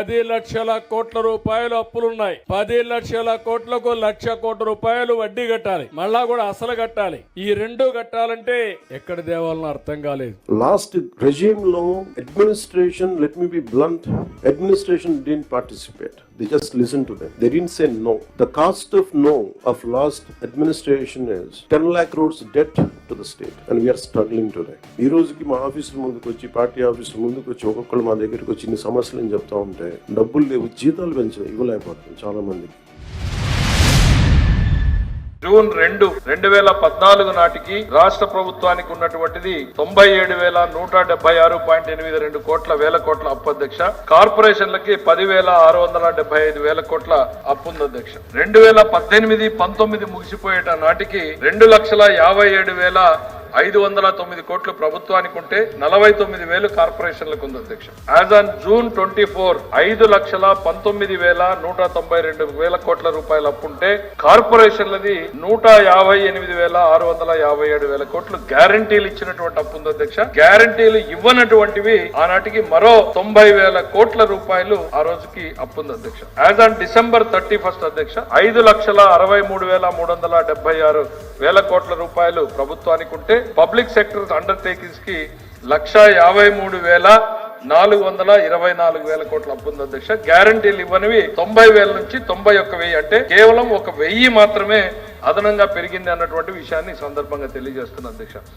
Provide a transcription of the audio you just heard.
10 లక్షల కోట్ల రూపాయలు అప్పులున్నాయి. 10 లక్షల కోట్లకు 1,00,000 కోట్ల రూపాయలు వడ్డీ కట్టాలి, మళ్ళా కూడా అసలు కట్టాలి. ఈ రెండు కట్టాలంటే ఎక్కడ దేవాలని అర్థం కాలేదు. Last regime law administration, let me be blunt, administration didn't participate. They just listened to them. They didn't say no. The cost of no of last administration is 10 lakh crores debt to the state, and we are struggling today. ఈ రోజుకి మా ఆఫీసుల ముందుకు వచ్చి, party ఆఫీసుల ముందుకు వచ్చి ఒక్కొక్కరు మా దగ్గరికి వచ్చి ఇన్ని సమస్యలు అని చెప్తా ఉంటే డబ్బులు లేవు, జీతాలు ఇవ్వలేకపోతుంది చాలా మందికి. జూన్ 2, 2014 నాటికి రాష్ట్ర ప్రభుత్వానికి ఉన్నటువంటిది 97,176.82 వేల కోట్ల అప్పు అధ్యక్ష. కార్పొరేషన్లకి 10,675 వేల కోట్ల అప్పు ఉంది అధ్యక్ష. 2018-19 ముగిసిపోయేట నాటికి 2,57,509 కోట్లు ప్రభుత్వానికి ఉంటే 49,000 కార్పొరేషన్లకు ఉంది అధ్యక్ష. యాజ్ ఆన్ జూన్ 24, 5,19,192 వేల కోట్ల రూపాయలు అప్పుంటే కార్పొరేషన్లది 158,657 వేల కోట్లు గ్యారంటీలు ఇచ్చినటువంటి అప్పు ఉంది అధ్యక్ష. గ్యారంటీలు ఇవ్వనటువంటివి ఆనాటికి మరో 90,000 కోట్ల రూపాయలు ఆ రోజుకి అప్పు ఉంది అధ్యక్ష. యాజ్ ఆన్ December 31 అధ్యక్ష 5,63,376 వేల కోట్ల రూపాయలు ప్రభుత్వానికి ఉంటే పబ్లిక్ సెక్టర్ అండర్టేకింగ్స్ కి 1,53,424 వేల కోట్ల అప్పు ఉంది అధ్యక్ష. గ్యారంటీలు ఇవ్వనివి 90,000 నుంచి 91,000, అంటే కేవలం 1,000 మాత్రమే అదనంగా పెరిగింది అన్నటువంటి విషయాన్ని ఈ సందర్భంగా తెలియజేస్తున్నా అధ్యక్ష.